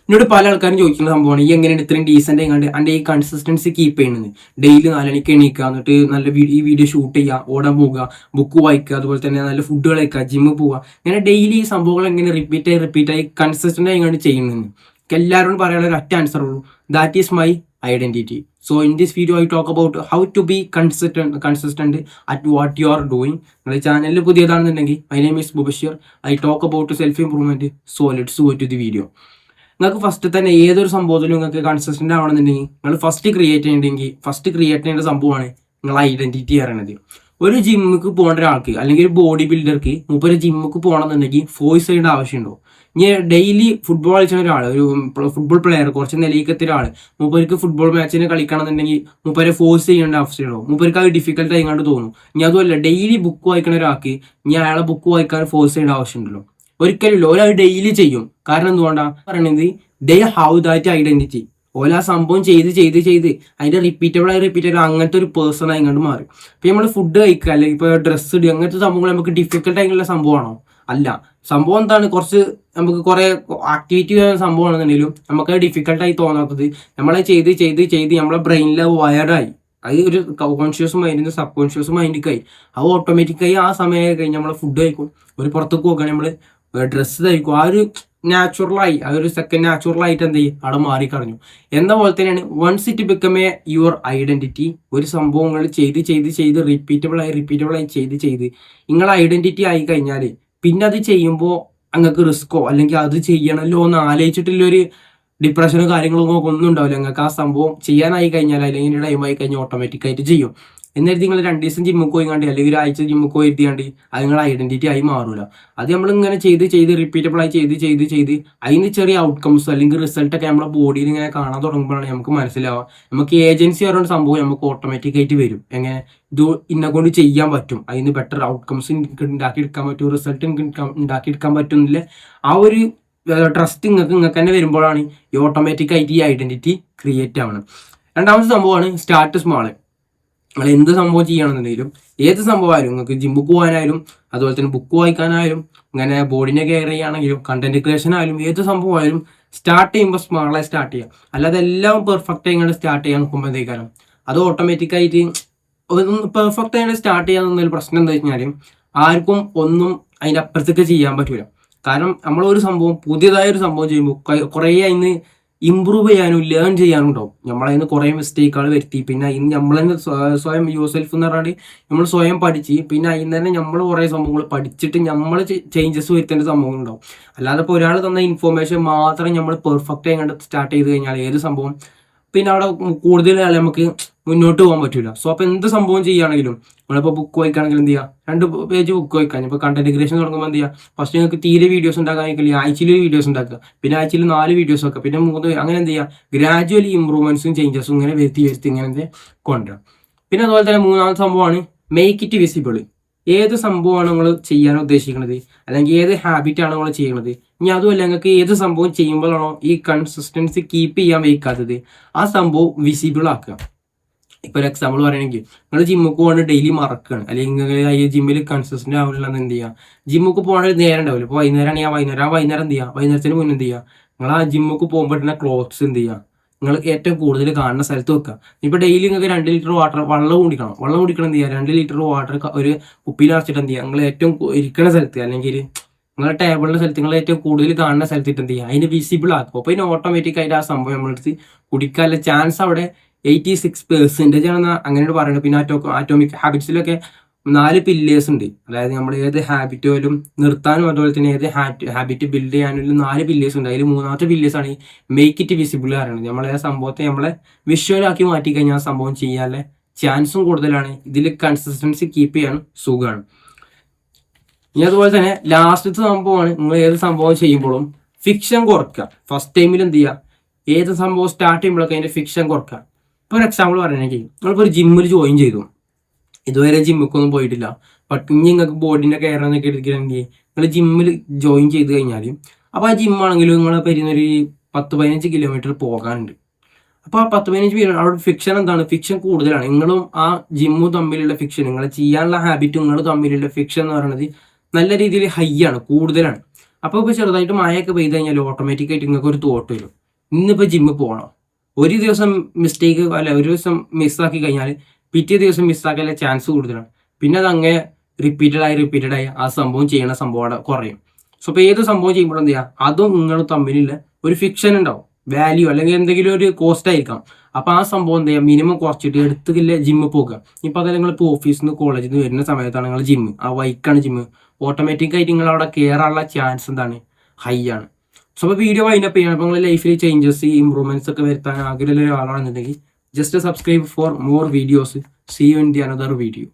എന്നോട് പല ആൾക്കാരും ചോദിക്കുന്ന സംഭവമാണ് ഈ എങ്ങനെയാണ് ഇത്രയും ഡീസെന്റ് ആയിക്കാണ്ട് എൻ്റെ ഈ കൺസിസ്റ്റൻസി കീപ്പ് ചെയ്യുന്നത്. ഡെയിലി 4 മണിക്ക് എണീക്കുക, എന്നിട്ട് നല്ല ഈ വീഡിയോ ഷൂട്ട് ചെയ്യുക, ഓടാൻ പോകുക, ബുക്ക് വായിക്കുക, അതുപോലെ തന്നെ നല്ല ഫുഡ് കഴിക്കുക, ജിമ്മിൽ പോവുക, ഇങ്ങനെ ഡെയിലി ഈ സംഭവങ്ങൾ എങ്ങനെ റിപ്പീറ്റ് ആയി കൺസിസ്റ്റന്റ് ആയിക്കാണ്ട് ചെയ്യുന്നത്. എല്ലാവരോടും പറയാനുള്ള ഒരു ഒറ്റ ആൻസർ ഉള്ളൂ, that is my identity. So in this video I talk about how to be consistent at what you are doing. നിങ്ങളുടെ ചാനലിൽ പുതിയതാണെന്നുണ്ടെങ്കിൽ my name is Bubashir. I talk about self improvement. So let's go to the video. നിങ്ങൾക്ക് first തന്നെ ഏതൊരു സംഭവത്തിലും നിങ്ങൾക്ക് consistent ആവണമെന്നുണ്ടെങ്കിൽ നിങ്ങൾ first create ചെയ്യേണ്ട സംഭവമാണ് നിങ്ങളെ ഐഡന്റിറ്റി പറയുന്നത്. ഒരു ജിമ്മിക്ക് പോകേണ്ട ഒരാൾക്ക് അല്ലെങ്കിൽ ഒരു ബോഡി ബിൽഡർക്ക് മൂപ്പര് ജിമ്മിക്ക് പോകണമെന്നുണ്ടെങ്കിൽ ഫോഴ്സ് ചെയ്യേണ്ട ആവശ്യമുണ്ടോ? ഇനി ഡെയിലി ഫുട്ബോൾ കളിച്ച ഒരാൾ, ഒരു ഫുട്ബോൾ പ്ലെയർ, കുറച്ച് നിലയിക്കത്തിയ ഒരാൾ മൂപ്പർക്ക് ഫുട്ബോൾ മാച്ചിന് കളിക്കണമെന്നുണ്ടെങ്കിൽ മൂപ്പരെ ഫോഴ്സ് ചെയ്യേണ്ട ആവശ്യമുണ്ടോ? മൂപ്പർക്ക് അത് ഡിഫിക്കൽട്ട് ആയിക്കാണ്ട് തോന്നും. ഇനി അതുമല്ല, ഡെയിലി ബുക്ക് വായിക്കുന്ന ഒരാൾക്ക് ഇനി അയാളെ ബുക്ക് വായിക്കാൻ ഫോഴ്സ് ചെയ്യേണ്ട ആവശ്യമുണ്ടല്ലോ? ഒരിക്കലും ഒരാൾ ഡെയിലി ചെയ്യും. കാരണം എന്തുകൊണ്ടാണ് പറയുന്നത്? They have that identity. ഓല ആ സംഭവം ചെയ്ത് അതിന്റെ റിപ്പീറ്റബിൾ അങ്ങനത്തെ ഒരു പേഴ്സൺ ആയി ഇങ്ങോട്ട് മാറി. ഇപ്പൊ നമ്മൾ ഫുഡ് കഴിക്കുക, അല്ലെങ്കിൽ ഇപ്പൊ ഡ്രസ്സ് ഇടുക, അങ്ങനത്തെ സംഭവങ്ങൾ നമുക്ക് ഡിഫിക്കൽട്ട് ആയിട്ടുള്ള സംഭവമാണോ? അല്ല. സംഭവം എന്താണ്, കുറച്ച് നമുക്ക് കുറെ ആക്ടിവിറ്റി ചെയ്യുന്ന സംഭവമാണെന്നുണ്ടെങ്കിലും നമുക്ക് ഡിഫിക്കൽട്ടായി തോന്നാത്തത് നമ്മളെ ചെയ്ത് നമ്മളെ ബ്രെയിനിൽ വയർഡായി. അത് ഒരു കോൺഷ്യസ് മൈൻഡിന് സബ് കോൺഷ്യസ് മൈൻഡിക്കായി. അത് ഓട്ടോമാറ്റിക്കായി ആ സമയം കഴിഞ്ഞ് നമ്മളെ ഫുഡ് കഴിക്കും, ഒരു പുറത്തേക്ക് പോകുകയാണെങ്കിൽ നമ്മൾ ഡ്രസ്സ് ധരിക്കും. ആ ഒരു നാച്ചുറലായി, ആ ഒരു സെക്കൻഡ് നാച്ചുറലായിട്ട് എന്ത് ചെയ്യും, അവിടെ മാറിക്കറിഞ്ഞു. എന്ന പോലെ തന്നെയാണ് once it become a your identity. ഒരു സംഭവങ്ങൾ ചെയ്ത് റിപ്പീറ്റബിളായി ചെയ്ത് നിങ്ങളെ ഐഡന്റിറ്റി ആയി കഴിഞ്ഞാൽ പിന്നെ അത് ചെയ്യുമ്പോൾ നിങ്ങൾക്ക് റിസ്കോ അല്ലെങ്കിൽ അത് ചെയ്യണമല്ലോ എന്ന് ആലോചിച്ചിട്ടുള്ളൊരു ഡിപ്രഷനോ കാര്യങ്ങളോ ഒന്നും ഉണ്ടാവില്ല. നിങ്ങൾക്ക് ആ സംഭവം ചെയ്യാനായി കഴിഞ്ഞാൽ അല്ലെങ്കിൽ ടൈം ആയി കഴിഞ്ഞാൽ ഓട്ടോമാറ്റിക്കായിട്ട് ചെയ്യും. എന്നിട്ട് നിങ്ങൾ 2 ദിവസം ജിമ്മിൽ പോയിക്കാണ്ട് അല്ലെങ്കിൽ ഒരാഴ്ച ജിമ്മിൽ പോയി എഴുതിയാണ്ട് അത് നിങ്ങളുടെ ഐഡന്റിറ്റി ആയി മാറൂല. അത് നമ്മളിങ്ങനെ ചെയ്ത് റിപ്പീറ്റബിളായി ചെയ്ത് അതിന് ചെറിയ ഔട്ട്കംസ് അല്ലെങ്കിൽ റിസൾട്ടൊക്കെ നമ്മുടെ ബോഡിയിൽ ഇങ്ങനെ കാണാൻ തുടങ്ങുമ്പോഴാണ് നമുക്ക് മനസ്സിലാവുക നമുക്ക് ഏജൻസി പറയുന്ന സംഭവം നമുക്ക് ഓട്ടോമാറ്റിക്കായിട്ട് വരും. എങ്ങനെ ഇത് ഇന്നെ കൊണ്ട് ചെയ്യാൻ പറ്റും, അതിന് ബെറ്റർ ഔട്ട്കംസ് ഉണ്ടാക്കിയെടുക്കാൻ പറ്റും, റിസൾട്ട് ഉണ്ടാക്കിയെടുക്കാൻ പറ്റുന്നില്ല. ആ ഒരു ട്രസ്റ്റ് നിങ്ങൾക്ക് തന്നെ വരുമ്പോഴാണ് ഈ ഓട്ടോമാറ്റിക്കായിട്ട് ഈ ഐഡന്റിറ്റി ക്രിയേറ്റ് ആവണം. രണ്ടാമത്തെ സംഭവമാണ് സ്റ്റാർട്ട് സ്മാള്. നിങ്ങൾ എന്ത് സംഭവം ചെയ്യണമെന്നുണ്ടെങ്കിലും, ഏത് സംഭവമായാലും, നിങ്ങൾക്ക് ജിമ്മിൽ പോകാനായാലും അതുപോലെ തന്നെ ബുക്ക് വായിക്കാനായാലും ഇങ്ങനെ ബോഡിനെ കെയർ ചെയ്യുകയാണെങ്കിലും കണ്ടന്റ് ക്രിയേഷൻ ആയാലും ഏത് സംഭവമായാലും സ്റ്റാർട്ട് ചെയ്യുമ്പോൾ സ്മാളായി സ്റ്റാർട്ട് ചെയ്യാം. അല്ലാതെ എല്ലാം പെർഫെക്റ്റ് ആയി സ്റ്റാർട്ട് ചെയ്യാൻ നോക്കുമ്പോഴത്തേക്കാരം അത് ഓട്ടോമാറ്റിക്കായിട്ട് പെർഫെക്റ്റ് ആയിട്ട് സ്റ്റാർട്ട് ചെയ്യാന്നൊരു പ്രശ്നം എന്താ വെച്ചാൽ ആർക്കും ഒന്നും അതിൻ്റെ അപ്പുറത്തേക്ക് ചെയ്യാൻ പറ്റൂല. കാരണം നമ്മളൊരു സംഭവം പുതിയതായൊരു സംഭവം ചെയ്യുമ്പോൾ കുറേ അതിന് ഇമ്പ്രൂവ് ചെയ്യാനും ലേൺ ചെയ്യാനും ഉണ്ടാവും. നമ്മളതിന് കുറേ മിസ്റ്റേക്കുകൾ വരുത്തി പിന്നെ അതിന് നമ്മൾ തന്നെ സ്വയം യൂസെൽഫ് എന്ന് പറഞ്ഞാൽ നമ്മൾ സ്വയം പഠിച്ച് പിന്നെ അതിന് തന്നെ നമ്മൾ കുറേ സംഭവങ്ങൾ പഠിച്ചിട്ട് നമ്മൾ ചേഞ്ചസ് വരുത്തേണ്ട സംഭവങ്ങൾ ഉണ്ടാവും. അല്ലാതെ ഇപ്പോൾ ഒരാൾ തന്ന ഇൻഫോർമേഷൻ മാത്രം നമ്മൾ പെർഫെക്റ്റ് ആയി കണ്ട് സ്റ്റാർട്ട് ചെയ്ത് കഴിഞ്ഞാൽ ഏത് സംഭവം പിന്നെ അവിടെ കൂടുതൽ നമുക്ക് മുന്നോട്ട് പോകാൻ പറ്റില്ല. സോ അപ്പോൾ എന്ത് സംഭവം ചെയ്യുകയാണെങ്കിലും നമ്മളിപ്പോൾ ബുക്ക് വായിക്കുകയാണെങ്കിൽ എന്ത് ചെയ്യുക, 2 പേജ് ബുക്ക് വായിക്കാൻ. ഇപ്പോൾ കണ്ടന്റ് ക്രിയേഷൻ തുടങ്ങുമ്പോൾ എന്ത് ചെയ്യുക, ഫസ്റ്റ് നിങ്ങൾക്ക് തീരെ വീഡിയോസ് ഉണ്ടാക്കാൻ കഴിയില്ല, ആഴ്ചയിൽ വീഡിയോസ് ഉണ്ടാക്കുക, പിന്നെ ആഴ്ചയിൽ 4 വീഡിയോസ് വെക്കുക, പിന്നെ 3, അങ്ങനെ എന്ത് ചെയ്യുക, ഗ്രാജുവലി ഇമ്പ്രൂവ്മെന്റ്സും ചേഞ്ചസും ഇങ്ങനെ വരുത്തി ഇങ്ങനെ കൊണ്ടുവരാം. പിന്നെ അതുപോലെ തന്നെ മൂന്നാമത്തെ സംഭവമാണ് മേക്ക് ഇറ്റ് വിസിബിൾ. ഏത് സംഭവമാണ് നമ്മൾ ചെയ്യാൻ ഉദ്ദേശിക്കുന്നത് അല്ലെങ്കിൽ ഏത് ഹാബിറ്റാണ് നമ്മൾ ചെയ്യുന്നത്, ഇനി അതുമല്ല നിങ്ങൾക്ക് ഏത് സംഭവം ചെയ്യുമ്പോഴാണോ ഈ കൺസിസ്റ്റൻസി കീപ്പ് ചെയ്യാൻ വയ്ക്കാത്തത് ആ സംഭവം വിസിബിൾ ആക്കുക. ഇപ്പോൾ ഒരു എക്സാമ്പിൾ പറയുകയാണെങ്കിൽ നിങ്ങൾ ജിമ്മിക്ക് പോകാണ്ട് ഡെയിലി മറക്കുകയാണ്, അല്ലെങ്കിൽ നിങ്ങൾ ജിമ്മിൽ കൺസിസ്റ്റന്റ് ആവില്ലെന്ന് എന്ത് ചെയ്യുക, ജിമ്മിക്ക് പോകാൻ നേരം ഉണ്ടാവില്ല. ഇപ്പോൾ വൈകുന്നേരമാണ് വൈകുന്നേരം എന്ത് ചെയ്യുക, വൈകുന്നേരത്തിന് മുന്നേ എന്ത് ചെയ്യുക, നിങ്ങൾ ആ ജിമ്മിക്ക് പോകുമ്പോൾ തന്നെ ക്ലോത്ത്സ് എന്ത് ചെയ്യുക, നിങ്ങൾ ഏറ്റവും കൂടുതൽ കാണുന്ന സ്ഥലത്ത് വെക്കുക. ഇപ്പോൾ ഡെയിലി നിങ്ങൾക്ക് 2 ലിറ്റർ വെള്ളം കുടിക്കണം എന്ത് ചെയ്യുക, 2 ലിറ്റർ വാട്ടർ ഒരു കുപ്പിയിൽ അടച്ചിട്ട് എന്ത് ചെയ്യുക, നിങ്ങൾ ഏറ്റവും ഇരിക്കുന്ന സ്ഥലത്ത് അല്ലെങ്കിൽ നിങ്ങളുടെ ടേബിളിൻ്റെ സ്ഥലത്ത് നിങ്ങൾ ഏറ്റവും കൂടുതൽ കാണുന്ന സ്ഥലത്തിട്ട് എന്ത് ചെയ്യുക, അതിന് വിസിബിൾ ആക്കുക. അപ്പോൾ ഇതിന് ഓട്ടോമാറ്റിക്കായിട്ട് ആ സംഭവം നമ്മളെടുത്ത് കുടിക്കാനുള്ള ചാൻസ് അവിടെ 86% ആണെന്ന് അങ്ങനെയാണ് പറയുന്നത്. പിന്നെ ആറ്റോമിക് ഹാബിറ്റ്സിലൊക്കെ 4 പില്ലേഴ്സ് ഉണ്ട്. അതായത് നമ്മൾ ഏത് ഹാബിറ്റ് പോലും നിർത്താനും അതുപോലെ തന്നെ ഏത് ഹാബിറ്റ് ബിൽഡ് ചെയ്യാനും 4 പില്ലേഴ്സ് ഉണ്ട്. അതിൽ 3ാമത്തെ പില്ലേഴ്സ് ആണ് ഈ മേക്ക് ഇറ്റ് വിസിബിൾ പറയുന്നത്. നമ്മളെ സംഭവത്തെ നമ്മളെ വിഷ്വലാക്കി മാറ്റി കഴിഞ്ഞാൽ ആ സംഭവം ചെയ്യാനുള്ള ചാൻസും കൂടുതലാണ്. ഇതിൽ കൺസിസ്റ്റൻസി കീപ്പ് ചെയ്യാനും സുഖമാണ്. ഇനി അതുപോലെ തന്നെ ലാസ്റ്റത്തെ സംഭവമാണ് നിങ്ങൾ ഏത് സംഭവം ചെയ്യുമ്പോഴും ഫിക്ഷൻ കുറയ്ക്കുക. ഫസ്റ്റ് ടൈമിൽ എന്ത് ചെയ്യുക, ഏത് സംഭവം സ്റ്റാർട്ട് ചെയ്യുമ്പോഴൊക്കെ അതിൻ്റെ ഫിക്ഷൻ കുറയ്ക്കുക. ഇപ്പോൾ ഒരു എക്സാമ്പിൾ പറയുകയാണെങ്കിൽ നിങ്ങളിപ്പോൾ ഒരു ജിമ്മിൽ ജോയിൻ ചെയ്തു, ഇതുവരെ ജിമ്മിക്കൊന്നും പോയിട്ടില്ല, ബട്ട് ഇനി നിങ്ങൾക്ക് ബോഡിൻ്റെ കെയർ എന്നൊക്കെ എടുക്കുകയാണെങ്കിൽ നിങ്ങൾ ജിമ്മിൽ ജോയിൻ ചെയ്ത് കഴിഞ്ഞാൽ അപ്പോൾ ആ ജിമ്മാണെങ്കിലും നിങ്ങളെ പെരുന്നൊരു 10-15 കിലോമീറ്റർ പോകാനുണ്ട്. അപ്പോൾ ആ 10-15 കിലോമീറ്റർ അവിടെ ഫിക്ഷൻ എന്താണ്, ഫിക്ഷൻ കൂടുതലാണ്. നിങ്ങളും ആ ജിമ്മും തമ്മിലുള്ള ഫിക്ഷൻ, നിങ്ങൾ ചെയ്യാനുള്ള ഹാബിറ്റും നിങ്ങൾ തമ്മിലുള്ള ഫിക്ഷൻ എന്ന് പറയുന്നത് നല്ല രീതിയിൽ ഹൈ ആണ്, കൂടുതലാണ്. അപ്പോൾ ഇപ്പോൾ ചെറുതായിട്ട് മഴയൊക്കെ പെയ്ത് കഴിഞ്ഞാൽ ഓട്ടോമാറ്റിക്കായിട്ട് നിങ്ങൾക്ക് ഒരു തോട്ട് വരും, ഇന്നിപ്പോൾ ജിമ്മിൽ പോകണം. ഒരു ദിവസം മിസ്റ്റേക്ക് അല്ല, ഒരു ദിവസം മിസ്സാക്കി കഴിഞ്ഞാൽ പിറ്റേ ദിവസം മിസ്സാക്കാനുള്ള ചാൻസ് കൂടുതലാണ്. പിന്നെ അത് അങ്ങനെ റിപ്പീറ്റഡായി ആ സംഭവം ചെയ്യണ സംഭവം അവിടെ കുറയും. സോ ഇപ്പോൾ ഏത് സംഭവം ചെയ്യുമ്പോഴും എന്ത് ചെയ്യുക, അതും നിങ്ങൾ തമ്മിലുള്ള ഒരു ഫിക്ഷൻ ഉണ്ടാവും, വാല്യൂ അല്ലെങ്കിൽ എന്തെങ്കിലും ഒരു കോസ്റ്റ് ആയിരിക്കാം. അപ്പോൾ ആ സംഭവം എന്ത് ചെയ്യുക, മിനിമം കുറച്ചിട്ട് എടുത്തില്ല ജിമ്മിൽ പോകുക. ഇപ്പോൾ അതായത് നിങ്ങളിപ്പോൾ ഓഫീസിൽ നിന്ന് കോളേജിൽ നിന്ന് വരുന്ന സമയത്താണ് നിങ്ങൾ ജിമ്മ്, ആ വൈക്കാണ് ജിമ്മ്, ഓട്ടോമാറ്റിക്കായിട്ട് നിങ്ങൾ അവിടെ കയറാനുള്ള ചാൻസ് എന്താണ്, ഹൈ ആണ്. സോ അപ്പോൾ വീഡിയോ വൈൻഡപ്പ് ചെയ്യണം. അപ്പോൾ നിങ്ങളുടെ ലൈഫിൽ ചേഞ്ചസ് ഇമ്പ്രൂവ്മെന്റ്സ് ഒക്കെ വരുത്താൻ ആഗ്രഹമുള്ള ഒരാളാണെന്നുണ്ടെങ്കിൽ just subscribe for more videos. See you in the another video.